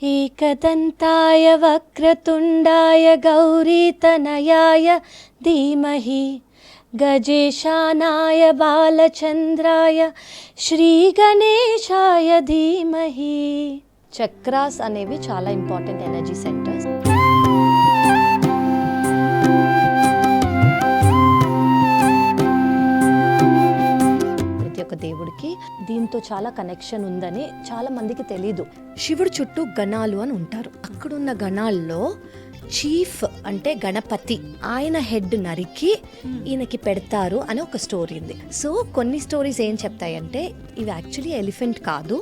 एकदन्ताय वक्रतुण्डाय गौरीतनयाय धीमहि गजेशानाय बालचन्द्राय श्रीगणेशाय धीमहि. చక్రాస్ అనేవి చాలా ఇంపార్టెంట్ ఎనర్జీ సెంటర్స్. ప్రతి ఒక్క దేవుడికి దీంతో చాలా కనెక్షన్ ఉందని చాలా మందికి తెలీదు. శివుడు చుట్టూ గణాలు అని ఉంటారు. అక్కడున్న గణాల్లో చీఫ్ అంటే గణపతి, ఆయన హెడ్ నరికి ఈయనకి పెడతారు అని ఒక స్టోరీ ఉంది. సో కొన్ని స్టోరీస్ ఏం చెప్తాయంటే ఇవి యాక్చువల్లీ ఎలిఫెంట్ కాదు,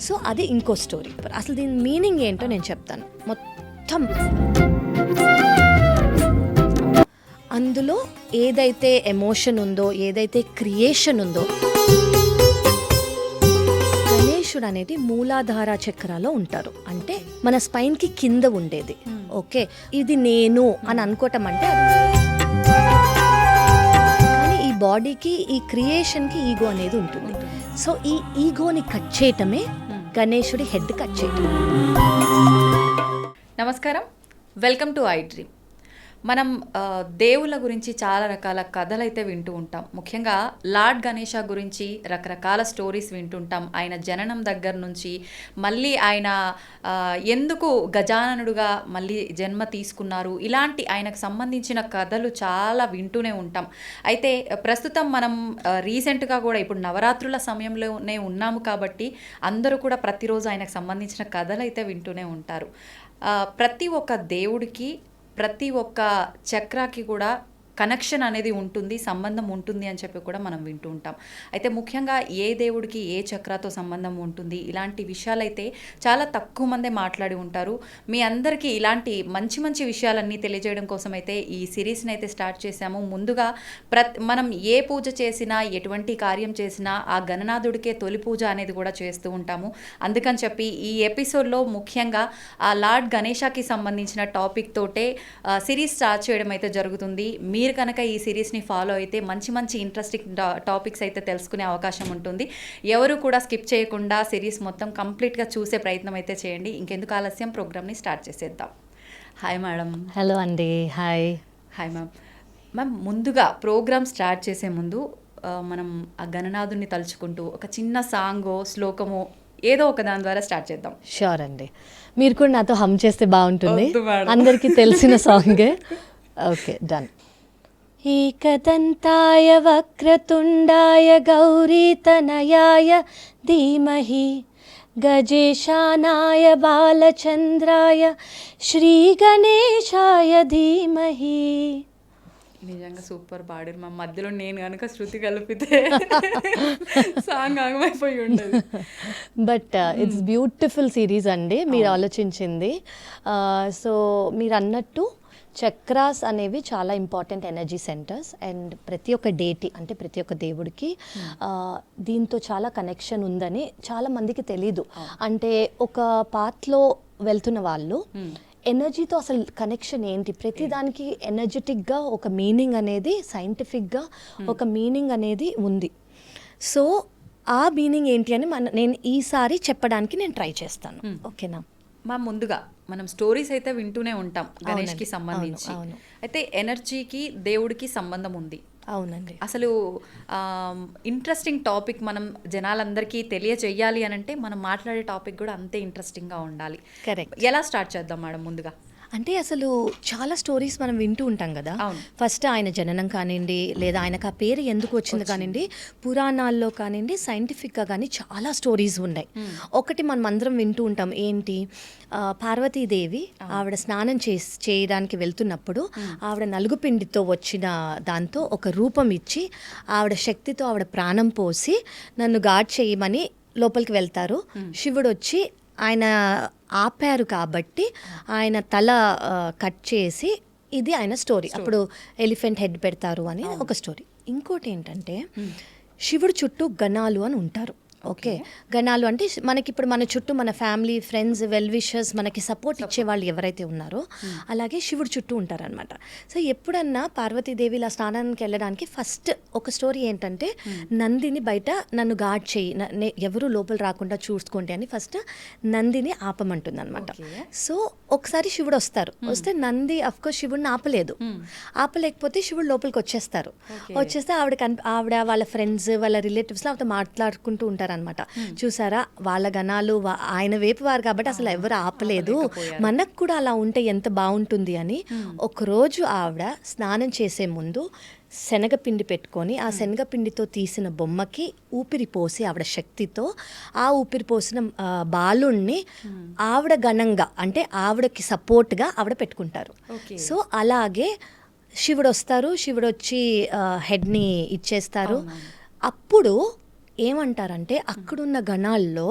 సో అది ఇంకో స్టోరీ. అసలు దీని మీనింగ్ ఏంటో నేను చెప్తాను. మొత్తం అందులో ఏదైతే ఎమోషన్ ఉందో, ఏదైతే క్రియేషన్ ఉందో, గణేశుడు అనేది మూలాధార చక్రాలో ఉంటారు. అంటే మన స్పైన్ కి కింద ఉండేది. ఓకే, ఇది నేను అని అనుకోవటం అంటే, కానీ ఈ బాడీకి, ఈ క్రియేషన్ కి ఈగో అనేది ఉంటుంది. సో ఈ ఈగోని కట్ చేయటమే గణేశుడి హెడ్ కట్ చేయటం. నమస్కారం, వెల్కమ్ టు ఐ డ్రీమ్. మనం దేవుళ్ళ గురించి చాలా రకాల కథలు అయితే వింటూ ఉంటాం. ముఖ్యంగా లార్డ్ గణేష గురించి రకరకాల స్టోరీస్ వింటుంటాం. ఆయన జననం దగ్గర నుంచి మళ్ళీ ఆయన ఎందుకు గజాననుడుగా మళ్ళీ జన్మ తీసుకున్నారు, ఇలాంటి ఆయనకు సంబంధించిన కథలు చాలా వింటూనే ఉంటాం. అయితే ప్రస్తుతం మనం రీసెంట్గా కూడా ఇప్పుడు నవరాత్రుల సమయంలోనే ఉన్నాము కాబట్టి అందరూ కూడా ప్రతిరోజు ఆయనకు సంబంధించిన కథలు అయితే వింటూనే ఉంటారు. ప్రతి ఒక్క దేవుడికి, ప్రతి ఒక్క చక్రాకి కూడా కనెక్షన్ అనేది ఉంటుంది, సంబంధం ఉంటుంది అని చెప్పి కూడా మనం వింటూ ఉంటాం. అయితే ముఖ్యంగా ఏ దేవుడికి ఏ చక్రాతో సంబంధం ఉంటుంది, ఇలాంటి విషయాలైతే చాలా తక్కువ మందే మాట్లాడి ఉంటారు. మీ అందరికీ ఇలాంటి మంచి మంచి విషయాలన్నీ తెలియజేయడం కోసం అయితే ఈ సిరీస్ని అయితే స్టార్ట్ చేశాము. ముందుగా మనం ఏ పూజ చేసినా, ఎటువంటి కార్యం చేసినా ఆ గణనాథుడికే తొలి పూజ అనేది కూడా చేస్తూ ఉంటాము. అందుకని చెప్పి ఈ ఎపిసోడ్లో ముఖ్యంగా ఆ లార్డ్ గణేషకి సంబంధించిన టాపిక్ తోటే సిరీస్ స్టార్ట్ చేయడం అయితే జరుగుతుంది. మీరు కనుక ఈ సిరీస్ని ఫాలో అయితే మంచి మంచి ఇంట్రెస్టింగ్ టాపిక్స్ అయితే తెలుసుకునే అవకాశం ఉంటుంది. ఎవరు కూడా స్కిప్ చేయకుండా సిరీస్ మొత్తం కంప్లీట్గా చూసే ప్రయత్నం అయితే చేయండి. ఇంకెందుకు ఆలస్యం, ప్రోగ్రామ్ని స్టార్ట్ చేసేద్దాం. Hi madam. హలో అండి. హాయ్. Hi ma'am. ముందుగా ప్రోగ్రామ్ స్టార్ట్ చేసే ముందు మనం ఆ గణనాథుని తలుచుకుంటూ ఒక చిన్న సాంగో శ్లోకమో ఏదో ఒక దాని ద్వారా స్టార్ట్ చేద్దాం. షూర్ అండి. మీరు కూడా నాతో హమ్ చేస్తే బాగుంటుంది. అందరికీ తెలిసిన సాంగే. Okay, done. एकदन्ताय वक्रतुण्डाय गौरीतनयाय धीमहि गजेशानाय बालचन्द्राय श्रीगणेशाय धीमहि. నిజంగా సూపర్ పాడారు మా. మధ్యలో నేను కనుక శృతి కలిపితే సాంగ్ ఆగమైపోయి ఉండదు. బట్ ఇట్స్ బ్యూటిఫుల్ సిరీస్ అండి మీరు ఆలోచించింది. సో మీరు అన్నట్టు చక్రాస్ అనేవి చాలా ఇంపార్టెంట్ ఎనర్జీ సెంటర్స్. అండ్ ప్రతి ఒక్క డేటి అంటే ప్రతి ఒక్క దేవుడికి దీంతో చాలా కనెక్షన్ ఉందని చాలా మందికి తెలీదు. అంటే ఒక పాత్లో వెళ్తున్న వాళ్ళు ఎనర్జీతో అసలు కనెక్షన్ ఏంటి, ప్రతిదానికి ఎనర్జెటిక్గా ఒక మీనింగ్ అనేది, సైంటిఫిక్గా ఒక మీనింగ్ అనేది ఉంది. సో ఆ మీనింగ్ ఏంటి అని నేను ఈసారి చెప్పడానికి నేను ట్రై చేస్తాను. ఓకేనా మా? ముందుగా మనం స్టోరీస్ అయితే వింటూనే ఉంటాం గణేష్కి సంబంధించి. అయితే ఎనర్జీకి దేవుడికి సంబంధం ఉంది. అవునండి. అసలు ఇంట్రెస్టింగ్ టాపిక్ మనం జనాలందరికీ తెలియజేయాలి అని అంటే మనం మాట్లాడే టాపిక్ కూడా అంతే ఇంట్రెస్టింగ్గా ఉండాలి. కరెక్ట్. ఎలా స్టార్ట్ చేద్దాం మేడం? ముందుగా అంటే అసలు చాలా స్టోరీస్ మనం వింటూ ఉంటాం కదా. ఫస్ట్ ఆయన జననం కానివ్వండి, లేదా ఆయనకు ఆ పేరు ఎందుకు వచ్చింది కానివ్వండి, పురాణాల్లో కానివ్వండి, సైంటిఫిక్గా కానీ చాలా స్టోరీస్ ఉన్నాయి. ఒకటి మనం అందరం వింటూ ఉంటాం ఏంటి, పార్వతీదేవి ఆవిడ స్నానం చేయడానికి వెళ్తున్నప్పుడు ఆవిడ నలుగుపిండితో వచ్చిన దాంతో ఒక రూపం ఇచ్చి ఆవిడ శక్తితో ఆవిడ ప్రాణం పోసి నన్ను గాడ్ చేయమని లోపలికి వెళ్తారు. శివుడు వచ్చి ఆయన ఆపారు కాబట్టి ఆయన తల కట్ చేసి, ఇది ఆయన స్టోరీ. అప్పుడు ఎలిఫెంట్ హెడ్ పెడతారు అని ఒక స్టోరీ. ఇంకోటి ఏంటంటే శివుడు చుట్టూ గణాలు అని ఉంటారు. ఓకే, గణాలు అంటే మనకి ఇప్పుడు మన చుట్టూ మన ఫ్యామిలీ ఫ్రెండ్స్ వెల్ విషర్స్ మనకి సపోర్ట్ ఇచ్చే వాళ్ళు ఎవరైతే ఉన్నారో అలాగే శివుడు చుట్టూ ఉంటారనమాట. సో ఎప్పుడన్నా పార్వతీదేవి ఇలా స్నానానికి వెళ్ళడానికి ఫస్ట్ ఒక స్టోరీ ఏంటంటే నందిని బయట నన్ను గార్డ్ చేయి, ఎవరు లోపల రాకుండా చూసుకోండి అని ఫస్ట్ నందిని ఆపమంటుంది అనమాట. సో ఒకసారి శివుడు వస్తే నంది అఫ్కోర్స్ శివుడిని ఆపలేకపోతే శివుడు లోపలికి వచ్చేస్తే ఆవిడ వాళ్ళ ఫ్రెండ్స్ వాళ్ళ రిలేటివ్స్ లో ఆవిడ మాట్లాడుకుంటూ ఉంటారనమాట. చూసారా వాళ్ళ గణాలు ఆయన వైపు వారు కాబట్టి అసలు ఎవరు ఆపలేదు, మనకు కూడా అలా ఉంటే ఎంత బాగుంటుంది అని. ఒకరోజు ఆవిడ స్నానం చేసే ముందు శనగపిండి పెట్టుకొని ఆ శనగపిండితో తీసిన బొమ్మకి ఊపిరి పోసి ఆవిడ శక్తితో ఆ ఊపిరి పోసిన బాలుణ్ణి ఆవిడ గణంగా అంటే ఆవిడకి సపోర్ట్గా ఆవిడ పెట్టుకుంటారు. సో అలాగే శివుడు వచ్చి హెడ్ని ఇచ్చేస్తారు. అప్పుడు ఏమంటారంటే అక్కడున్న గణాల్లో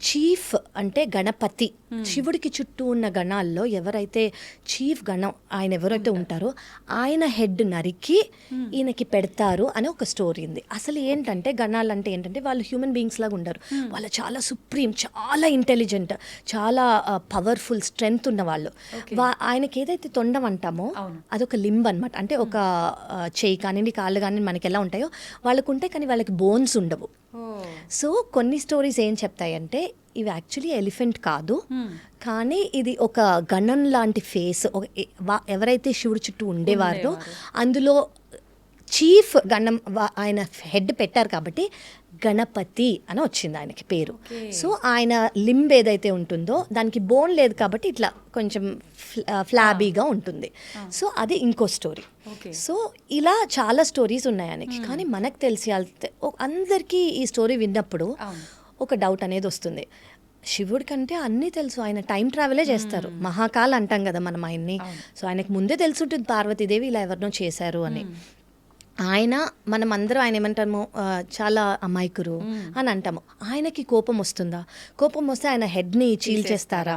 చీఫ్ అంటే గణపతి, శివుడికి చుట్టూ ఉన్న గణాల్లో ఎవరైతే చీఫ్ గణం ఆయన ఎవరైతే ఉంటారో ఆయన హెడ్ నరికి ఈయనకి పెడతారు అని ఒక స్టోరీ ఉంది. అసలు ఏంటంటే గణాలు అంటే ఏంటంటే వాళ్ళు హ్యూమన్ బీయింగ్స్ లాగా ఉండరు, వాళ్ళు చాలా సుప్రీం, చాలా ఇంటెలిజెంట్, చాలా పవర్ఫుల్ స్ట్రెంగ్త్ ఉన్న వాళ్ళు. ఆయనకి ఏదైతే తొండం అంటామో అదొక లింబ్ అనమాట, అంటే ఒక చేయి కానివ్వండి కాళ్ళు కానివ్వండి మనకి ఎలా ఉంటాయో వాళ్ళకు ఉంటాయి, కానీ వాళ్ళకి బోన్స్ ఉండవు. సో కొన్ని స్టోరీస్ ఏం చెప్తాయంటే ఇవి యాక్చువల్లీ ఎలిఫెంట్ కాదు, కానీ ఇది ఒక గణం లాంటి ఫేస్, ఎవరైతే శివుడి చుట్టూ ఉండేవారో అందులో చీఫ్ గణం ఆయన హెడ్ పెట్టారు కాబట్టి గణపతి అని వచ్చింది ఆయనకి పేరు. సో ఆయన లింబ్ ఏదైతే ఉంటుందో దానికి బోన్ లేదు కాబట్టి ఇట్లా కొంచెం ఫ్లాబీగా ఉంటుంది. సో అది ఇంకో స్టోరీ. సో ఇలా చాలా స్టోరీస్ ఉన్నాయి ఆయనకి. కానీ మనకు తెలిసి అందరికీ ఈ స్టోరీ విన్నప్పుడు ఒక డౌట్ అనేది వస్తుంది, శివుడి కంటే అన్నీ తెలుసు, ఆయన టైం ట్రావెలే చేస్తారు, మహాకాల్ అంటాం కదా మనం ఆయన్ని. సో ఆయనకు ముందే తెలుసుంటుంది పార్వతీదేవి ఇలా ఎవరినో చేశారు అని. మనం అందరూ ఆయన ఏమంటాము చాలా అమాయకురు అని అంటాము. ఆయనకి కోపం వస్తుందా? కోపం వస్తే ఆయన హెడ్ని చీల్చేస్తారా?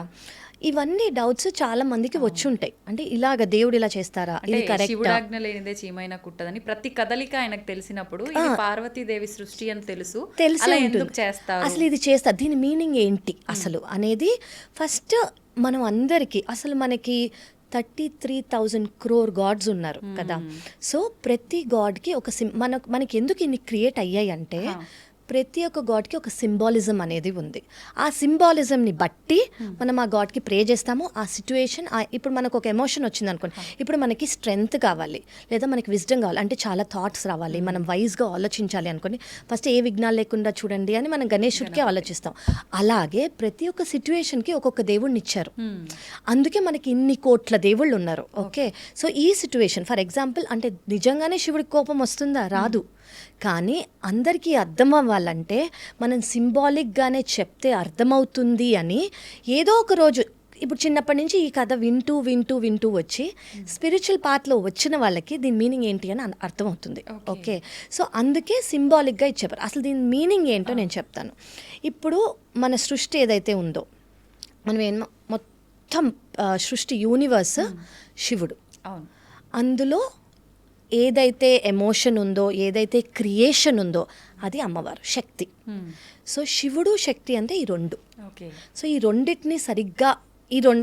ఇవన్నీ డౌట్స్ చాలా మందికి వచ్చి ఉంటాయి. అంటే ఇలాగ దేవుడు ఇలా చేస్తారా, ఇది కరెక్ట్? శివుడాజ్ఞ లేనిదే చీమైనా కుట్టదని ప్రతి కదలిక ఆయనకు తెలిసినప్పుడు ఇది పార్వతీదేవి సృష్టి అని తెలిసి చేస్తారు. అసలు ఇది చేస్తారు, దీని మీనింగ్ ఏంటి అసలు అనేది ఫస్ట్ మనం అందరికీ అసలు మనకి 33,000 crore గాడ్స్ ఉన్నారు కదా. సో ప్రతి గాడ్కి ఒక మనకి ఎందుకు ఇన్ని క్రియేట్ అయ్యాయి అంటే ప్రతి ఒక్క గాడ్కి ఒక సింబాలిజం అనేది ఉంది. ఆ సింబాలిజంని బట్టి మనం ఆ గాడ్కి ప్రే చేస్తాము. ఆ సిచ్యువేషన్ ఇప్పుడు మనకు ఒక ఎమోషన్ వచ్చింది అనుకోండి, ఇప్పుడు మనకి స్ట్రెంగ్త్ కావాలి లేదా మనకి విజ్డమ్ కావాలి అంటే చాలా థాట్స్ రావాలి, మనం వైజ్గా ఆలోచించాలి అనుకోండి, ఫస్ట్ ఏ విఘ్నాలు లేకుండా చూడండి అని మనం గణేశుడికి ఆలోచిస్తాం. అలాగే ప్రతి ఒక్క సిచ్యువేషన్కి ఒక్కొక్క దేవుడిని ఇచ్చారు, అందుకే మనకి ఇన్ని కోట్ల దేవుళ్ళు ఉన్నారు. ఓకే, సో ఈ సిచ్యువేషన్ ఫర్ ఎగ్జాంపుల్ అంటే నిజంగానే శివుడికి కోపం వస్తుందా? రాదు. కానీ అందరికీ అర్థం అవ్వాలంటే మనం సింబాలిక్గానే చెప్తే అర్థమవుతుంది అని ఏదో ఒక రోజు ఇప్పుడు చిన్నప్పటి నుంచి ఈ కథ వింటూ వింటూ వింటూ వచ్చి స్పిరిచువల్ పాత్లో వచ్చిన వాళ్ళకి దీని మీనింగ్ ఏంటి అని అర్థమవుతుంది. ఓకే, సో అందుకే సింబాలిక్గా ఇచ్చేవారు. అసలు దీని మీనింగ్ ఏంటో నేను చెప్తాను. ఇప్పుడు మన సృష్టి ఏదైతే ఉందో మనం మొత్తం సృష్టి యూనివర్స్ శివుడు, అందులో ఏదైతే ఎమోషన్ ఉందో ఏదైతే క్రియేషన్ ఉందో అది అమ్మవారు శక్తి. సో శివుడు శక్తి అంటే ఈ రెండు. సో ఈ రెండింటిని సరిగ్గా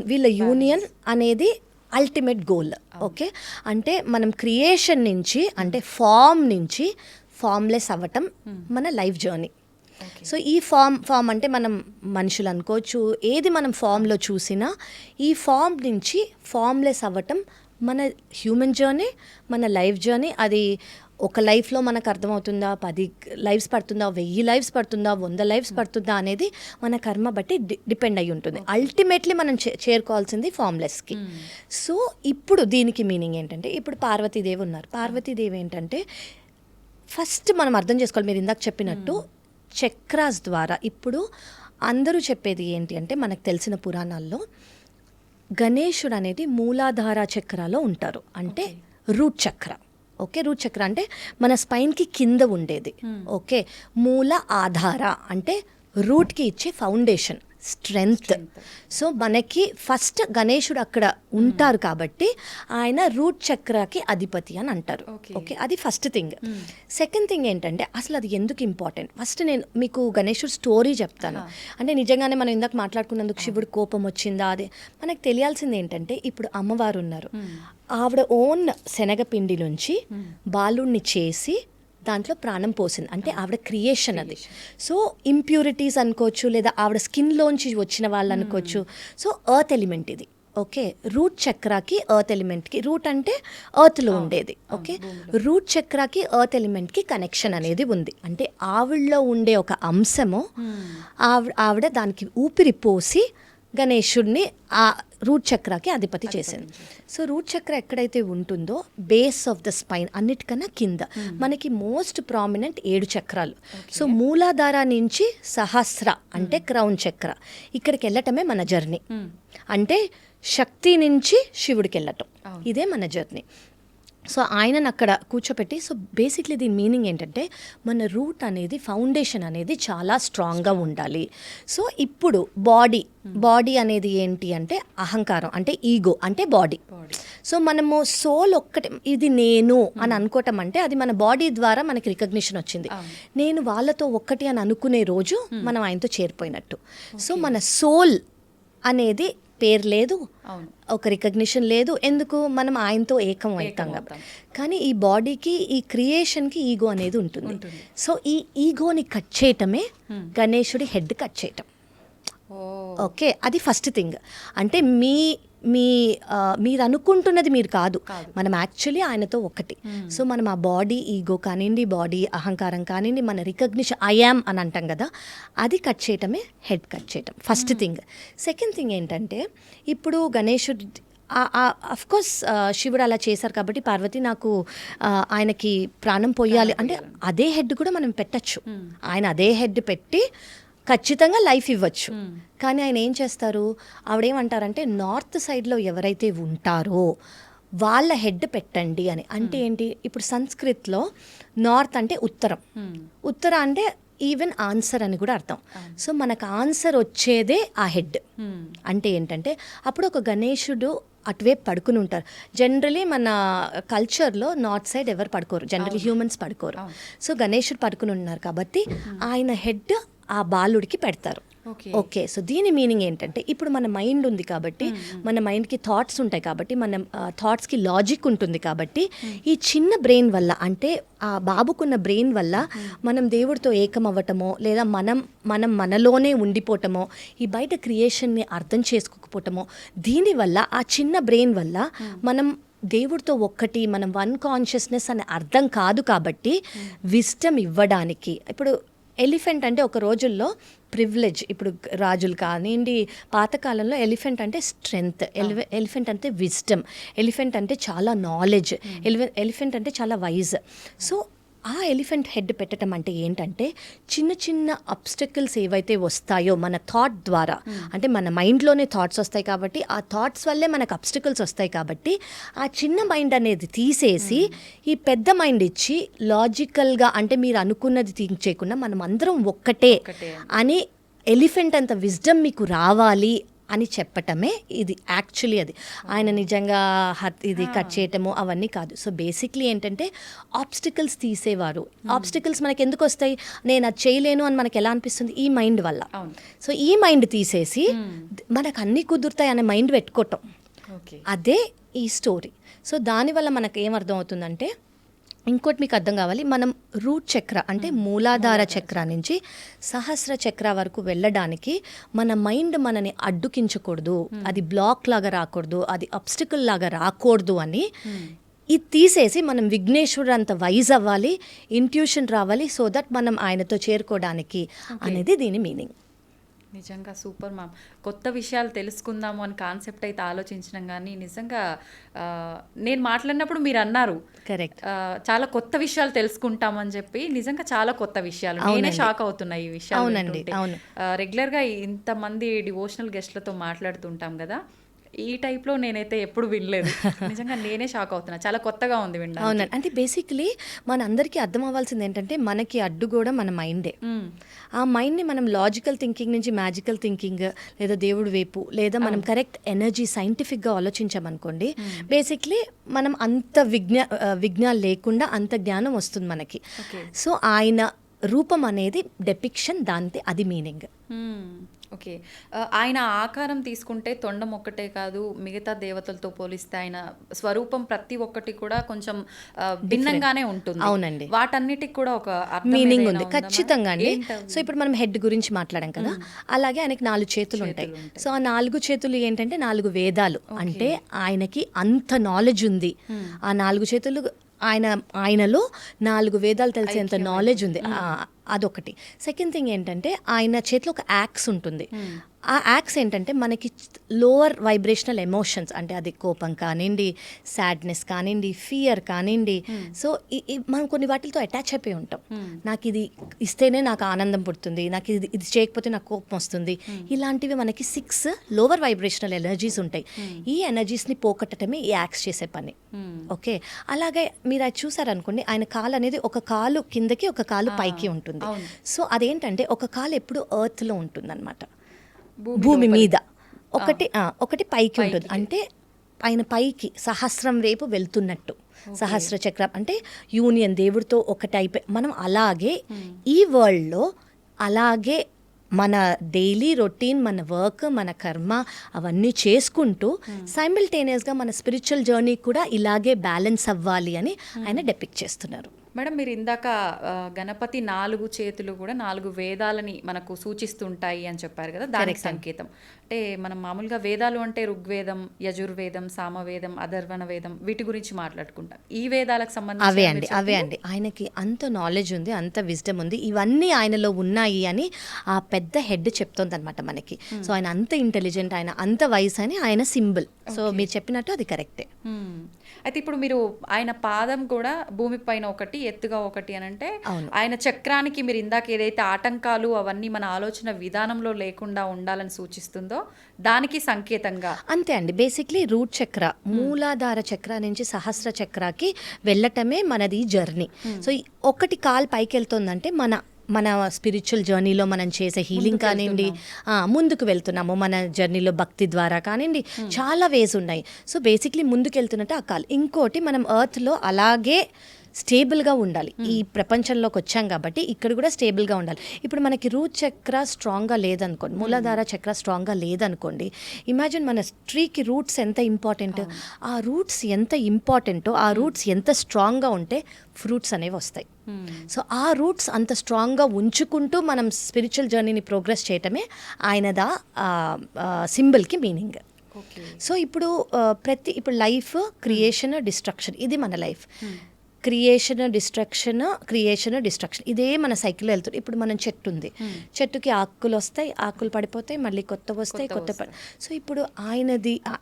వీళ్ళ యూనియన్ అనేది అల్టిమేట్ గోల్. ఓకే, అంటే మనం క్రియేషన్ నుంచి అంటే ఫామ్ నుంచి ఫామ్లెస్ అవ్వటం మన లైఫ్ జర్నీ. సో ఈ ఫామ్ అంటే మనం మనుషులు అనుకోవచ్చు, ఏది మనం ఫామ్లో చూసినా ఈ ఫామ్ నుంచి ఫామ్లెస్ అవ్వటం మన హ్యూమన్ జర్నీ, మన లైఫ్ జర్నీ. అది ఒక లైఫ్లో మనకు అర్థమవుతుందా, 10 లైఫ్స్ పడుతుందా, 1000 లైఫ్స్ పడుతుందా, 100 లైఫ్స్ పడుతుందా అనేది మన కర్మ బట్టి డిపెండ్ అయ్యి ఉంటుంది. అల్టిమేట్లీ మనం చేరుకోవాల్సింది ఫామ్లెస్కి. సో ఇప్పుడు దీనికి మీనింగ్ ఏంటంటే ఇప్పుడు పార్వతీదేవి ఉన్నారు. పార్వతీదేవి ఏంటంటే ఫస్ట్ మనం అర్థం చేసుకోవాలి, మీరు ఇందాక చెప్పినట్టు చక్రాస్ ద్వారా. ఇప్పుడు అందరూ చెప్పేది ఏంటి అంటే మనకు తెలిసిన పురాణాల్లో గణేశుడు అనేది మూలాధార చక్రాలో ఉంటారు, అంటే రూట్ చక్ర. ఓకే, రూట్ చక్ర అంటే మన స్పైన్కి కింద ఉండేది. ఓకే, మూల ఆధార అంటే రూట్కి ఇచ్చే ఫౌండేషన్, స్ట్రెంగ్త్. సో మనకి ఫస్ట్ గణేశుడు అక్కడ ఉంటారు కాబట్టి ఆయన రూట్ చక్రకి అధిపతి అని అంటారు. ఓకే, అది ఫస్ట్ థింగ్. సెకండ్ థింగ్ ఏంటంటే అసలు అది ఎందుకు ఇంపార్టెంట్, ఫస్ట్ నేను మీకు గణేశుడు స్టోరీ చెప్తాను. అంటే నిజంగానే మనం ఇందాక మాట్లాడుకున్నందుకు శివుడు కోపం వచ్చిందా, అదే మనకు తెలియాల్సింది ఏంటంటే ఇప్పుడు అమ్మవారు ఉన్నారు, ఆవిడ ఓన్ శనగపిండి నుంచి బాలుడిని చేసి దాంట్లో ప్రాణం పోసింది, అంటే ఆవిడ క్రియేషన్ అది. సో ఇంప్యూరిటీస్ అనుకోవచ్చు, లేదా ఆవిడ స్కిన్లోంచి వచ్చిన వాళ్ళు అనుకోవచ్చు. సో ఎర్త్ ఎలిమెంట్ ఇది. ఓకే, రూట్ చక్రాకి ఎర్త్ ఎలిమెంట్కి, రూట్ అంటే ఎర్త్లో ఉండేది. ఓకే, రూట్ చక్రాకి ఎర్త్ ఎలిమెంట్కి కనెక్షన్ అనేది ఉంది. అంటే ఆవిడలో ఉండే ఒక అంశము ఆవిడ దానికి ఊపిరి పోసి గణేశుడిని ఆ రూట్ చక్రాకి అధిపతి చేసింది. సో రూట్ చక్ర ఎక్కడైతే ఉంటుందో బేస్ ఆఫ్ ద స్పైన్ అన్నిటికన్నా కింద మనకి మోస్ట్ ప్రామినెంట్ 7 చక్రాలు. సో మూలాధార నుంచి సహస్ర అంటే క్రౌన్ చక్ర, ఇక్కడికి వెళ్ళటమే మన జర్నీ. అంటే శక్తి నుంచి శివుడికి వెళ్ళటం, ఇదే మన జర్నీ. సో ఆయనను అక్కడ కూర్చోపెట్టి, సో బేసిక్లీ దీని మీనింగ్ ఏంటంటే మన రూట్ అనేది, ఫౌండేషన్ అనేది చాలా స్ట్రాంగ్గా ఉండాలి. సో ఇప్పుడు బాడీ అనేది ఏంటి అంటే అహంకారం, అంటే ఈగో అంటే బాడీ. సో మనము సోల్ ఒక్కటి ఇది నేను అని అనుకోవటం అంటే అది మన బాడీ ద్వారా మనకి రికగ్నిషన్ వచ్చింది. నేను వాళ్ళతో ఒక్కటి అని అనుకునే రోజు మనం ఆయనతో చేరిపోయినట్టు. సో మన సోల్ అనేది పేరు లేదు, ఒక రికగ్నిషన్ లేదు. ఎందుకు, మనం ఆయనతో ఏకం అవుతాం కాబట్టి. కానీ ఈ బాడీకి, ఈ క్రియేషన్కి ఈగో అనేది ఉంటుంది. సో ఈ ఈగోని కట్ చేయటమే గణేశుడి హెడ్ కట్ చేయటం. ఓకే, అది ఫస్ట్ థింగ్. అంటే మీరు అనుకుంటున్నది మీరు కాదు, మనం యాక్చువల్లీ ఆయనతో ఒకటి. సో మనం ఆ బాడీ ఈగో కానివ్వండి, బాడీ అహంకారం కానివ్వండి, మన రికగ్నిషన్ ఐ యామ్ అని అంటాం కదా, అది కట్ చేయటమే హెడ్ కట్ చేయటం, ఫస్ట్ థింగ్. సెకండ్ థింగ్ ఏంటంటే ఇప్పుడు గణేశుడి అఫ్ కోర్స్ శివుడు అలా చేశారు కాబట్టి పార్వతి నాకు ఆయనకి ప్రాణం పోయాలి అంటే అదే హెడ్ కూడా మనం పెట్టచ్చు. ఆయన అదే హెడ్ పెట్టి ఖచ్చితంగా లైఫ్ ఇవ్వచ్చు. కానీ ఆయన ఏం చేస్తారు, ఆవిడేమంటారంటే నార్త్ సైడ్లో ఎవరైతే ఉంటారో వాళ్ళ హెడ్ పెట్టండి అని. అంటే ఏంటి, ఇప్పుడు సంస్కృత్లో నార్త్ అంటే ఉత్తరం, ఉత్తర అంటే ఈవెన్ ఆన్సర్ అని కూడా అర్థం. సో మనకు ఆన్సర్ వచ్చేదే ఆ హెడ్. అంటే ఏంటంటే అప్పుడు ఒక గణేశుడు అటువైపు పడుకుని ఉంటారు. జనరలీ మన కల్చర్లో నార్త్ సైడ్ ఎవరు పడుకోరు, జనరలీ హ్యూమన్స్ పడుకోరు. సో గణేశుడు పడుకుని ఉన్నారు కాబట్టి ఆయన హెడ్ ఆ బాలుడికి పెడతారు. ఓకే, సో దీని మీనింగ్ ఏంటంటే ఇప్పుడు మన మైండ్ ఉంది కాబట్టి, మన మైండ్కి థాట్స్ ఉంటాయి కాబట్టి, మన థాట్స్కి లాజిక్ ఉంటుంది కాబట్టి, ఈ చిన్న బ్రెయిన్ వల్ల, అంటే ఆ బాబుకున్న బ్రెయిన్ వల్ల మనం దేవుడితో ఏకం అవ్వటమో, లేదా మనలోనే ఉండిపోవటమో, ఈ బయట క్రియేషన్ని అర్థం చేసుకోకపోవటమో, దీనివల్ల ఆ చిన్న బ్రెయిన్ వల్ల మనం దేవుడితో ఒక్కటి, మనం వన్ కాన్షియస్నెస్ అనే అర్థం కాదు. కాబట్టి విజ్డమ్ ఇవ్వడానికి, ఇప్పుడు ఎలిఫెంట్ అంటే ఒక రోజుల్లో ప్రివిలేజ్, ఇప్పుడు రాజులు కానివ్వండి, పాతకాలంలో ఎలిఫెంట్ అంటే స్ట్రెంగ్త్, ఎలిఫెంట్ అంటే విజ్డమ్, ఎలిఫెంట్ అంటే చాలా నాలెడ్జ్, ఎలిఫెంట్ అంటే చాలా వైజ్. సో ఆ ఎలిఫెంట్ హెడ్ పెట్టడం అంటే ఏంటంటే చిన్న చిన్న అబ్స్టకిల్స్ ఏవైతే వస్తాయో మన థాట్ ద్వారా, అంటే మన మైండ్లోనే థాట్స్ వస్తాయి కాబట్టి ఆ థాట్స్ వల్లే మనకు అబ్స్టకిల్స్ వస్తాయి కాబట్టి ఆ చిన్న మైండ్ అనేది తీసేసి ఈ పెద్ద మైండ్ ఇచ్చి లాజికల్గా, అంటే మీరు అనుకున్నది థింక్ చేయకుండా మనం అందరం ఒక్కటే అని, ఎలిఫెంట్ అంత విజ్డమ్ మీకు రావాలి అని చెప్పటమే ఇది యాక్చువల్లీ. అది ఆయన నిజంగా ఇది కట్ చేయటము అవన్నీ కాదు. సో బేసిక్లీ ఏంటంటే ఆబ్స్టికల్స్ తీసేవారు. ఆబ్స్టికల్స్ మనకి ఎందుకు వస్తాయి, నేను అది చేయలేను అని మనకి ఎలా అనిపిస్తుంది, ఈ మైండ్ వల్ల. సో ఈ మైండ్ తీసేసి మనకు అన్నీ కుదురుతాయి అనే మైండ్ పెట్టుకోవటం, అదే ఈ స్టోరీ. సో దానివల్ల మనకు ఏమర్థం అవుతుందంటే, ఇంకోటి మీకు అర్థం కావాలి, మనం రూట్ చక్ర అంటే మూలాధార చక్ర నుంచి సహస్ర చక్ర వరకు వెళ్ళడానికి మన మైండ్ మనని అడ్డుకించకూడదు, అది బ్లాక్ లాగా రాకూడదు, అది అబ్స్టికల్ లాగా రాకూడదు అని ఇది తీసేసి మనం విఘ్నేశ్వరుడు అంత వైజ్ అవ్వాలి, ఇంట్యూషన్ రావాలి, సో దట్ మనం ఆయనతో చేరుకోవడానికి అనేది దీని మీనింగ్. నిజంగా సూపర్ మ్యామ్. కొత్త విషయాలు తెలుసుకుందాము అని కాన్సెప్ట్ అయితే ఆలోచించినాం, కానీ నిజంగా నేను మాట్లాడినప్పుడు మీరు అన్నారు కరెక్ట్, చాలా కొత్త విషయాలు తెలుసుకుంటామని చెప్పి. నిజంగా చాలా కొత్త విషయాలు, నేనే షాక్ అవుతున్నా ఈ విషయాలు. రెగ్యులర్గా ఇంతమంది డివోషనల్ గెస్ట్లతో మాట్లాడుతుంటాం కదా, ఈ టైప్లో నేనైతే ఎప్పుడు వినలేదు. నిజంగా నేనే షాక్ అవుతున్నా, చాలా కొత్తగా ఉంది వినడానికి. అవునండి. అంటే బేసిక్లీ మన అందరికీ అర్థం అవ్వాల్సింది ఏంటంటే మనకి అడ్డు కూడా మన మైండే. ఆ మైండ్ని మనం లాజికల్ థింకింగ్ నుంచి మ్యాజికల్ థింకింగ్ లేదా దేవుడి వైపు లేదా మనం కరెక్ట్ ఎనర్జీ సైంటిఫిక్గా ఆలోచించామనుకోండి, బేసిక్లీ మనం అంత విజ్ఞానం లేకుండా అంత జ్ఞానం వస్తుంది మనకి. సో ఆయన రూపం అనేది డెపిక్షన్, దాంతే అది మీనింగ్. ఓకే. ఆయన ఆకారం తీసుకుంటే తొండం ఒక్కటే కాదు, మిగతా దేవతలతో పోలిస్తే ఆయన స్వరూపం ప్రతి ఒక్కటి కూడా కొంచెం భిన్నంగానే ఉంటుంది. అవునండి. వాటన్నిటికి కూడా ఒక మీనింగ్ ఉంది ఖచ్చితంగా అండి. సో ఇప్పుడు మనం హెడ్ గురించి మాట్లాడాం కదా, అలాగే ఆయనకి 4 చేతులు ఉంటాయి. సో ఆ 4 చేతులు ఏంటంటే 4 వేదాలు. అంటే ఆయనకి అంత నాలెడ్జ్ ఉంది. ఆ 4 చేతులు ఆయనలో 4 వేదాలు తెలిసేంత నాలెడ్జ్ ఉంది. అదొకటి. సెకండ్ థింగ్ ఏంటంటే ఆయన చేతిలో ఒక యాక్స్ ఉంటుంది. ఆ యాక్స్ ఏంటంటే మనకి లోవర్ వైబ్రేషనల్ ఎమోషన్స్, అంటే అది కోపం కానివ్వండి, సాడ్నెస్ కానివ్వండి, ఫియర్ కానివ్వండి. సో మనం కొన్ని వాటితో అటాచ్ అయిపోయి ఉంటాం. నాకు ఇది ఇస్తేనే నాకు ఆనందం పుడుతుంది, నాకు ఇది చేయకపోతే నాకు కోపం వస్తుంది. ఇలాంటివి మనకి 6 లోవర్ వైబ్రేషనల్ ఎనర్జీస్ ఉంటాయి. ఈ ఎనర్జీస్ని పోగొట్టడమే ఈ యాక్స్ చేసే పని. ఓకే. అలాగే మీరు అది చూసారనుకోండి, ఆయన కాలు అనేది ఒక కాలు కిందకి ఒక కాలు పైకి ఉంటుంది. సో అదేంటంటే ఒక కాలు ఎప్పుడు ఎర్త్లో ఉంటుంది అనమాట, భూమి మీద. ఒకటి పైకి ఉంటుంది. అంటే ఆయన పైకి సహస్రం వైపు వెళ్తున్నట్టు. సహస్ర చక్రం అంటే యూనియన్, దేవుడితో ఒకటి అయిపోయి మనం అలాగే ఈ వరల్డ్లో అలాగే మన డైలీ రొటీన్, మన వర్క్, మన కర్మ అవన్నీ చేసుకుంటూ సైమిల్టేనియస్గా మన స్పిరిచువల్ జర్నీ కూడా ఇలాగే బ్యాలెన్స్ అవ్వాలి అని ఆయన డెపిక్ట్ చేస్తున్నారు. మేడం, మీరు ఇందాక గణపతి 4 చేతులు కూడా 4 వేదాలని మనకు సూచిస్తుంటాయి అని చెప్పారు కదా, దానికి సంకేతం. అంటే మనం మామూలుగా వేదాలు అంటే ఋగ్వేదం, యజుర్వేదం, సామవేదం, అథర్వణ వేదం, వీటి గురించి మాట్లాడుకుంటాం. ఈ వేదాలకు సంబంధించి అవే అండి ఆయనకి అంత నాలెడ్జ్ ఉంది, అంత విజ్డమ్ ఉంది, ఇవన్నీ ఆయనలో ఉన్నాయి అని ఆ పెద్ద హెడ్ చెప్తోంది అనమాట మనకి. సో ఆయన అంత ఇంటెలిజెంట్, ఆయన అంత వైస్ అని ఆయన సింబల్. సో మీరు చెప్పినట్టు అది కరెక్టే. అయితే ఇప్పుడు మీరు ఆయన పాదం కూడా భూమి పైన ఒకటి, ఎత్తుగా ఒకటి అని అంటే ఆయన చక్రానికి మీరు ఇందాక ఏదైతే ఆటంకాలు అవన్నీ మన ఆలోచన విధానంలో లేకుండా ఉండాలని సూచిస్తుందో దానికి సంకేతంగా. అంతే అండి. బేసిక్లీ రూట్ చక్ర, మూలాధార చక్ర నుంచి సహస్ర చక్రాకి వెళ్ళటమే మనది జర్నీ. సో ఒకటి కాలు పైకి వెళ్తుందంటే మన స్పిరిచువల్ జర్నీలో మనం చేసే హీలింగ్ కానివ్వండి, ముందుకు వెళ్తున్నాము మన జర్నీలో భక్తి ద్వారా కానివ్వండి, చాలా వేస్ ఉన్నాయి. సో బేసిక్లీ ముందుకు వెళ్తున్నట్టు ఆ కాల్. ఇంకోటి మనం ఎర్త్లో అలాగే స్టేబుల్గా ఉండాలి. ఈ ప్రపంచంలోకి వచ్చాం కాబట్టి ఇక్కడ కూడా స్టేబుల్గా ఉండాలి. ఇప్పుడు మనకి రూట్ చక్ర స్ట్రాంగ్గా లేదనుకోండి, మూలాధార చక్ర స్ట్రాంగ్గా లేదనుకోండి, ఇమాజిన్ మన ట్రీకి రూట్స్ ఎంత ఇంపార్టెంట్. ఆ రూట్స్ ఎంత ఇంపార్టెంటో, ఆ రూట్స్ ఎంత స్ట్రాంగ్గా ఉంటే ఫ్రూట్స్ అనేవి వస్తాయి. సో ఆ రూట్స్ అంత స్ట్రాంగ్గా ఉంచుకుంటూ మనం స్పిరిచువల్ జర్నీని ప్రోగ్రెస్ చేయటమే ఆయనదా సింబల్కి మీనింగ్. సో ఇప్పుడు లైఫ్ క్రియేషన్, డిస్ట్రక్షన్, ఇది మన లైఫ్. క్రియేషన్ డిస్ట్రక్షన్ ఇదే మన సైకిల్లో వెళ్తుంది. ఇప్పుడు మనం చెట్టు ఉంది, చెట్టుకి ఆకులు వస్తాయి, ఆకులు పడిపోతాయి, మళ్ళీ కొత్త వస్తాయి. సో ఇప్పుడు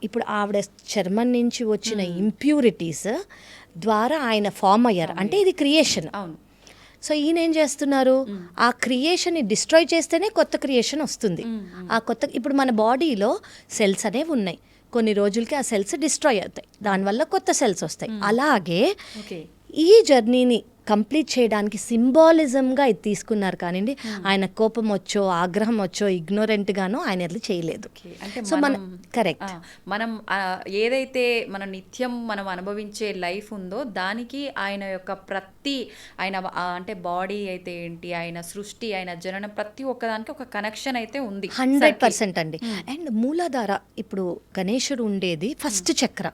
ఇప్పుడు ఆవిడ చర్మం నుంచి వచ్చిన ఇంప్యూరిటీస్ ద్వారా ఆయన ఫామ్ అయ్యారు, అంటే ఇది క్రియేషన్. సో ఈయన ఏం చేస్తున్నారు, ఆ క్రియేషన్ని డిస్ట్రాయ్ చేస్తేనే కొత్త క్రియేషన్ వస్తుంది. ఆ కొత్త ఇప్పుడు మన బాడీలో సెల్స్ అనేవి ఉన్నాయి, కొన్ని రోజులకి ఆ సెల్స్ డిస్ట్రాయ్ అవుతాయి, దానివల్ల కొత్త సెల్స్ వస్తాయి. అలాగే ఈ జర్నీని కంప్లీట్ చేయడానికి సింబాలిజంగా ఇది తీసుకున్నారు. కానివ్వండి, ఆయన కోపం వచ్చో, ఆగ్రహం వచ్చో, ఇగ్నోరెంట్గానో ఆయన అది చేయలేదు. సో కరెక్ట్, మనం ఏదైతే మన నిత్యం మనం అనుభవించే లైఫ్ ఉందో దానికి ఆయన యొక్క ఆయన అంటే బాడీ అయితే ఏంటి, ఆయన సృష్టి, ఆయన జననం, ప్రతి ఒక్కదానికి ఒక కనెక్షన్ అయితే ఉంది 100% అండి. అండ్ మూలాధార, ఇప్పుడు గణేశుడు ఉండేది ఫస్ట్ చక్ర.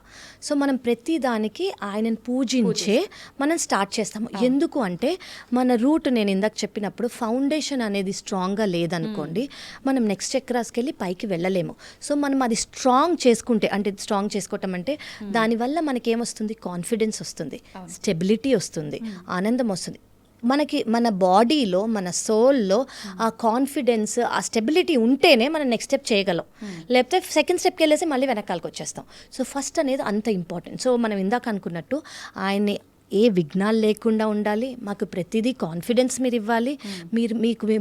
సో మనం ప్రతి దానికి ఆయనను పూజించే మనం స్టార్ట్ చేస్తాము. ఎందుకు అంటే మన రూట్, నేను ఇందాక చెప్పినప్పుడు ఫౌండేషన్ అనేది స్ట్రాంగ్గా లేదనుకోండి, మనం నెక్స్ట్ చక్రాస్కి వెళ్ళి పైకి వెళ్ళలేము. సో మనం అది స్ట్రాంగ్ చేసుకుంటే, అంటే స్ట్రాంగ్ చేసుకోవటం అంటే దానివల్ల మనకేమొస్తుంది, కాన్ఫిడెన్స్ వస్తుంది, స్టెబిలిటీ వస్తుంది, ఆనందం వస్తుంది. మనకి మన బాడీలో, మన సోల్లో ఆ కాన్ఫిడెన్స్, ఆ స్టెబిలిటీ ఉంటేనే మనం నెక్స్ట్ స్టెప్ చేయగలం. లేకపోతే సెకండ్ స్టెప్కి వెళ్ళేసి మళ్ళీ వెనకాలకు వచ్చేస్తాం. సో ఫస్ట్ అనేది అంత ఇంపార్టెంట్. సో మనం ఇందాక అనుకున్నట్టు ఆయన్ని ఏ విఘ్నాలు లేకుండా ఉండాలి, మాకు ప్రతిదీ కాన్ఫిడెన్స్ మీరు ఇవ్వాలి,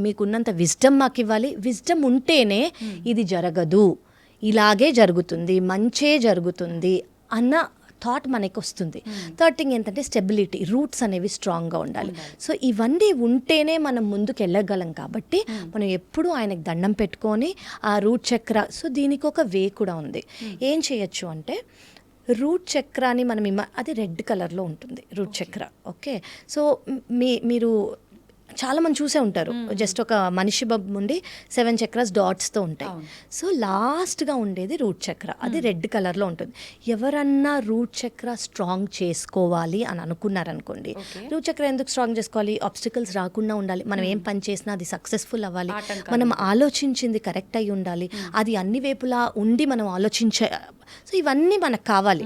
మీకున్నంత విజ్డమ్ మాకు ఇవ్వాలి. విజ్డమ్ ఉంటేనే ఇది జరగదు, ఇలాగే జరుగుతుంది, మంచే జరుగుతుంది అన్న థాట్ మనకి వస్తుంది. థర్డ్ థింగ్ ఏంటంటే స్టెబిలిటీ, రూట్స్ అనేవి స్ట్రాంగ్గా ఉండాలి. సో ఇవన్నీ ఉంటేనే మనం ముందుకు వెళ్ళగలం. కాబట్టి మనం ఎప్పుడూ ఆయనకు దండం పెట్టుకొని ఆ రూట్ చక్ర, సో దీనికి ఒక వే కూడా ఉంది. ఏం చేయొచ్చు అంటే రూట్ చక్రాన్ని మనం అది రెడ్ కలర్లో ఉంటుంది రూట్ చక్ర. ఓకే, సో మీరు చాలామంది చూసే ఉంటారు, జస్ట్ ఒక మనిషి బొమ్మ ఉండి 7 చక్రాస్ డాట్స్తో ఉంటాయి. సో లాస్ట్గా ఉండేది రూట్ చక్ర, అది రెడ్ కలర్లో ఉంటుంది. ఎవరన్నా రూట్ చక్ర స్ట్రాంగ్ చేసుకోవాలి అని అనుకున్నారనుకోండి, రూట్ చక్ర ఎందుకు స్ట్రాంగ్ చేసుకోవాలి? ఆబ్స్టికల్స్ రాకుండా ఉండాలి, మనం ఏం పని చేసినా అది సక్సెస్ఫుల్ అవ్వాలి, మనం ఆలోచించింది కరెక్ట్ అయి ఉండాలి, అది అన్ని వైపులా ఉండి మనం ఆలోచించే. సో ఇవన్నీ మనకు కావాలి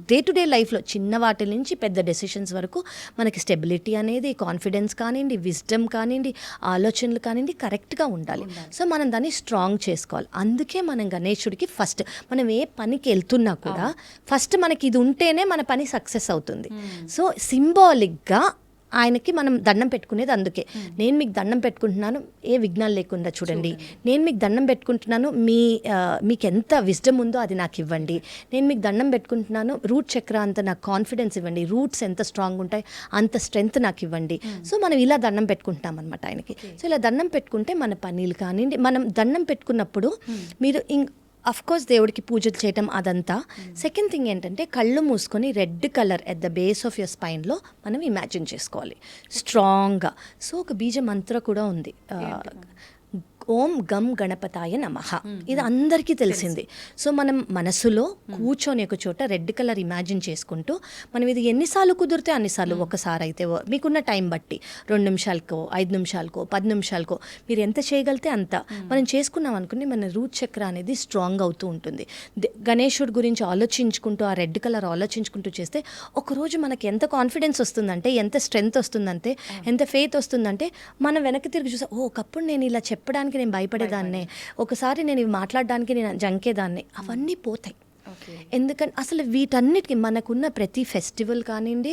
డే టు డే లైఫ్లో, చిన్న వాటి నుంచి పెద్ద డెసిషన్స్ వరకు మనకి స్టెబిలిటీ అనేది, కాన్ఫిడెన్స్ కానివ్వండి, విజ్డమ్ కానివ్వండి, ఆలోచనలు కానివ్వండి కరెక్ట్గా ఉండాలి. సో మనం దాన్ని స్ట్రాంగ్ చేసుకోవాలి. అందుకే మనం గణేశుడికి ఫస్ట్, మనం ఏ పనికి వెళ్తున్నా కూడా ఫస్ట్ మనకి ఇది ఉంటేనే మన పని సక్సెస్ అవుతుంది. సో సింబాలిక్గా ఆయనకి మనం దండం పెట్టుకునేది అందుకే. నేను మీకు దండం పెట్టుకుంటున్నాను, ఏ విఘ్నాలు లేకుండా చూడండి. నేను మీకు దండం పెట్టుకుంటున్నాను, మీకు ఎంత విజ్డమ్ ఉందో అది నాకు ఇవ్వండి. నేను మీకు దండం పెట్టుకుంటున్నాను, రూట్ చక్ర అంత నాకు కాన్ఫిడెన్స్ ఇవ్వండి, రూట్స్ ఎంత స్ట్రాంగ్ ఉంటాయి అంత స్ట్రెంగ్త్ నాకు ఇవ్వండి. సో మనం ఇలా దండం పెట్టుకుంటాం అనమాట ఆయనకి. సో ఇలా దండం పెట్టుకుంటే మన పనీలు కానివ్వండి, మనం దండం పెట్టుకున్నప్పుడు మీరు అఫ్ కోర్స్ దేవుడికి పూజలు చేయటం అదంతా. సెకండ్ థింగ్ ఏంటంటే కళ్ళు మూసుకొని red colour at the base of your స్పైన్లో మనం ఇమాజిన్ చేసుకోవాలి స్ట్రాంగ్గా. సో ఒక బీజ మంత్ర కూడా ఉంది, ఓం గం గణపతాయ నమః. ఇది అందరికీ తెలిసింది. సో మనం మనసులో కూర్చొని ఒక చోట రెడ్ కలర్ ఇమాజిన్ చేసుకుంటూ మనం ఇది ఎన్నిసార్లు కుదిరితే అన్నిసార్లు, ఒకసారి అయితే మీకున్న టైం బట్టి 2 నిమిషాలకో 5 నిమిషాలకో 10 నిమిషాలకో మీరు ఎంత చేయగలితే అంత మనం చేసుకున్నాం అనుకుని మన రూట్ చక్ర అనేది స్ట్రాంగ్ అవుతూ ఉంటుంది. గణేశుడి గురించి ఆలోచించుకుంటూ, ఆ రెడ్ కలర్ ఆలోచించుకుంటూ చేస్తే ఒకరోజు మనకి ఎంత కాన్ఫిడెన్స్ వస్తుందంటే, ఎంత స్ట్రెంగ్త్ వస్తుందంటే, ఎంత ఫెయిత్ వస్తుందంటే, మనం వెనక్కి తిరిగి చూసా, ఒకప్పుడు నేను ఇలా చెప్పడానికి నేను భయపడేదాన్నే, ఒకసారి నేను ఇవి మాట్లాడడానికి నేను జంకేదాన్ని, అవన్నీ పోతాయి. ఎందుకంటే అసలు వీటన్నిటికీ మనకున్న ప్రతి ఫెస్టివల్ కానివ్వండి,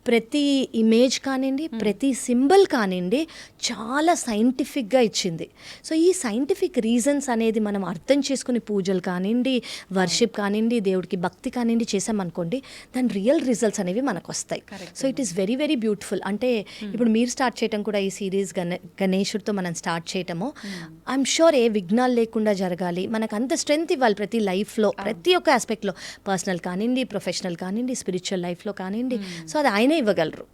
ప్రతి ఇమేజ్ కానివ్వండి, ప్రతి సింబల్ కానివ్వండి చాలా సైంటిఫిక్గా ఇచ్చింది. సో ఈ సైంటిఫిక్ రీజన్స్ అనేది మనం అర్థం చేసుకుని పూజలు కానివ్వండి, వర్షిప్ కానివ్వండి, దేవుడికి భక్తి కానివ్వండి చేసామనుకోండి, దాని రియల్ రిజల్ట్స్ అనేవి మనకు వస్తాయి. So it is very very beautiful. అంటే ఇప్పుడు మీరు స్టార్ట్ చేయటం కూడా ఈ సిరీస్ గణేశుడితో మనం స్టార్ట్ చేయటము, ఐఎమ్ షూర్ ఏ విఘ్నాలు లేకుండా జరగాలి, మనకు అంత స్ట్రెంగ్త్ ఇవ్వాలి ప్రతి లైఫ్లో, ప్రతి ఒక్క ఆస్పెక్ట్లో, పర్సనల్ కానివ్వండి, ప్రొఫెషనల్ కానివ్వండి, స్పిరిచువల్ లైఫ్లో కానివ్వండి. సో అది ఆయనే ఇవ్వగలరు.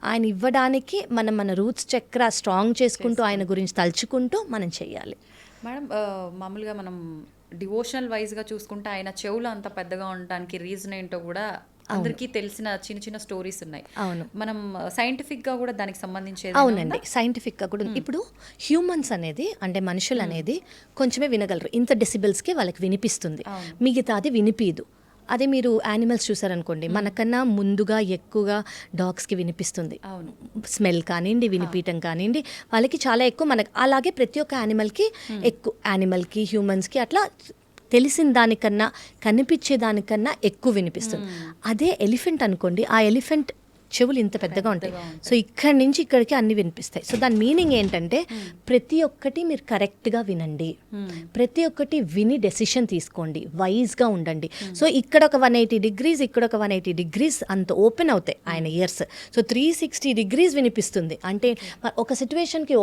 ఆయన ఇవ్వడానికి మనం మన రూట్స్ చక్ర స్ట్రాంగ్ చేసుకుంటూ ఆయన గురించి తలుచుకుంటూ మనం చేయాలి. మేడం, మామూలుగా మనం డివోషనల్ వైజ్గా చూసుకుంటే ఆయన చెవులు అంత పెద్దగా ఉండడానికి రీజన్ ఏంటో కూడా అందరికీ తెలిసిన చిన్న చిన్న స్టోరీస్ ఉన్నాయి. అవును, మనం సైంటిఫిక్గా కూడా దానికి సంబంధించి. అవునండి, సైంటిఫిక్గా కూడా. ఇప్పుడు హ్యూమన్స్ అనేది అంటే మనుషులు అనేది కొంచెమే వినగలరు, ఇంత డెసిబెల్స్కి వాళ్ళకి వినిపిస్తుంది, మిగతాది వినిపించదు. అదే మీరు యానిమల్స్ చూసారనుకోండి, మనకన్నా ముందుగా ఎక్కువగా డాగ్స్కి వినిపిస్తుంది, స్మెల్ కానివ్వండి, వినిపించడం కానివ్వండి, వాళ్ళకి చాలా ఎక్కువ. మనకి అలాగే ప్రతి ఒక్క యానిమల్కి ఎక్కువ, యానిమల్కి హ్యూమన్స్కి అట్లా తెలిసిన దానికన్నా కనిపించే దానికన్నా ఎక్కువ వినిపిస్తుంది. అదే ఎలిఫెంట్ అనుకోండి, ఆ ఎలిఫెంట్ చెవులు ఇంత పెద్దగా ఉంటాయి. సో ఇక్కడి నుంచి ఇక్కడికి అన్ని వినిపిస్తాయి. సో దాని మీనింగ్ ఏంటంటే ప్రతి ఒక్కటి మీరు కరెక్ట్గా వినండి, ప్రతి ఒక్కటి విని డెసిషన్ తీసుకోండి, వైజ్గా ఉండండి. సో ఇక్కడ ఒక 180 degrees, ఇక్కడ ఒక 180 degrees అంత ఓపెన్ అవుతాయి ఆయన ఇయర్స్. సో 360 degrees వినిపిస్తుంది. అంటే ఒక సిచ్యువేషన్కి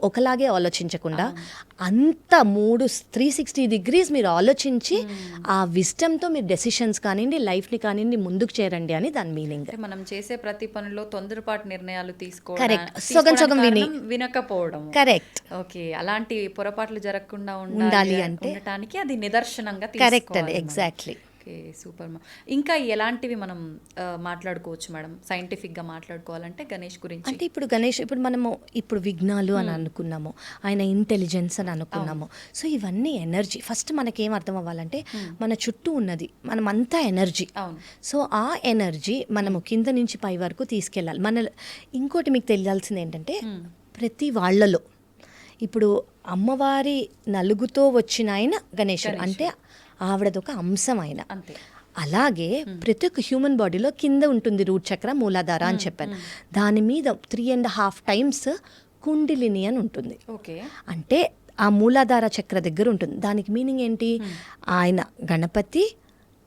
ఒకలాగే ఆలోచించకుండా అంత 360 degrees మీరు ఆలోచించి ఆ విజ్డమ్తో మీరు డెసిషన్స్ కానివ్వండి, లైఫ్ని కానివ్వండి ముందుకు చేరండి అని దాని మీనింగ్. మనం చేసే ప్రతి పనుల్లో తొందరపాటు నిర్ణయాలు వినకపోవడం. కరెక్ట్. ఓకే, అలాంటి పొరపాట్లు జరగకుండా ఉండాలి అంటే ఉండటానికి అది నిదర్శనంగా. కరెక్ట్ అండి, ఎగ్జాక్ట్లీ. Okay, super. ఇంకా ఎలాంటివి మనం మాట్లాడుకోవచ్చు మేడం సైంటిఫిక్గా మాట్లాడుకోవాలంటే గణేష్ గురించి? అంటే ఇప్పుడు మనము ఇప్పుడు విఘ్నాలు అని అనుకున్నాము, ఆయన ఇంటెలిజెన్స్ అని అనుకున్నాము. సో ఇవన్నీ ఎనర్జీ. ఫస్ట్ మనకేం అర్థం అవ్వాలంటే మన చుట్టూ ఉన్నది మనమంతా ఎనర్జీ. సో ఆ ఎనర్జీ మనము కింద నుంచి పై వరకు తీసుకెళ్ళాలి. ఇంకోటి మీకు తెలియాల్సింది ఏంటంటే ప్రతి వాళ్ళలో ఇప్పుడు అమ్మవారి నలుగుతో వచ్చిన ఆయన గణేశుడు అంటే ఆవిడదొక అంశం ఆయన. అలాగే ప్రతి ఒక్క హ్యూమన్ బాడీలో కింద ఉంటుంది రూట్ చక్ర, మూలాధార అని చెప్పాను. దాని మీద 3.5 times కుండిలిని అని ఉంటుంది. ఓకే, అంటే ఆ మూలాధార చక్ర దగ్గర ఉంటుంది. దానికి మీనింగ్ ఏంటి? ఆయన గణపతి,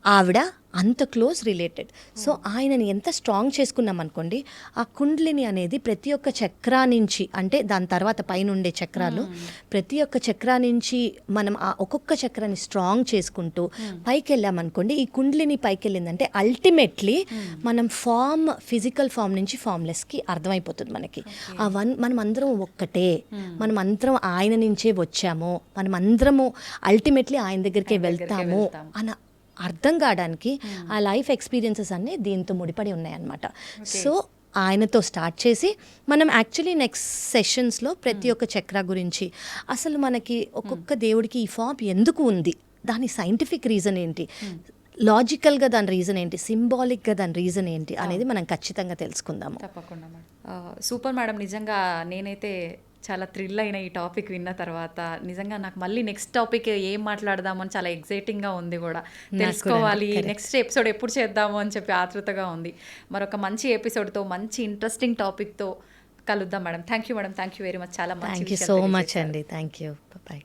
ఆవిడ అంత క్లోజ్ రిలేటెడ్. సో ఆయనని ఎంత స్ట్రాంగ్ చేసుకున్నాం అనుకోండి, ఆ కుండ్లిని అనేది ప్రతి ఒక్క చక్రా నుంచి, అంటే దాని తర్వాత పైన ఉండే చక్రాలు, ప్రతి ఒక్క చక్రా నుంచి మనం ఆ ఒక్కొక్క చక్రాన్ని స్ట్రాంగ్ చేసుకుంటూ పైకి వెళ్ళామనుకోండి, ఈ కుండ్లిని పైకి వెళ్ళిందంటే అల్టిమేట్లీ మనం ఫిజికల్ ఫామ్ నుంచి ఫామ్లెస్కి అర్థమైపోతుంది మనకి. మనం అందరం ఒక్కటే, మనం అందరం ఆయన నుంచే వచ్చాము, మనం అందరము అల్టిమేట్లీ ఆయన దగ్గరికే వెళ్తాము అన్న అర్థం కావడానికి ఆ లైఫ్ ఎక్స్పీరియన్సెస్ అన్నీ దీంతో ముడిపడి ఉన్నాయన్నమాట. సో ఆయనతో స్టార్ట్ చేసి మనం యాక్చువల్లీ నెక్స్ట్ సెషన్స్లో ప్రతి ఒక్క చక్ర గురించి, అసలు మనకి ఒక్కొక్క దేవుడికి ఈ ఫామ్ ఎందుకు ఉంది, దాని సైంటిఫిక్ రీజన్ ఏంటి, లాజికల్గా దాని రీజన్ ఏంటి, సింబాలిక్గా దాని రీజన్ ఏంటి అనేది మనం ఖచ్చితంగా తెలుసుకుందాము. తప్పకుండా మేడం. Super madam. నిజంగా నేనైతే చాలా థ్రిల్ అయిన ఈ టాపిక్ విన్న తర్వాత. నిజంగా నాకు మళ్ళీ నెక్స్ట్ టాపిక్ ఏం మాట్లాడదామని చాలా ఎగ్జైటింగ్గా ఉంది కూడా, తెలుసుకోవాలి నెక్స్ట్ ఎపిసోడ్ ఎప్పుడు చేద్దాము అని చెప్పి ఆతృతగా ఉంది. మరొక మంచి ఎపిసోడ్తో మంచి ఇంట్రెస్టింగ్ టాపిక్తో కలుద్దాం madam. Thank you madam, thank you very much. చాలా మంచి థ్యాంక్ యూ సో మచ్ అండి. Thank you. బాయ్.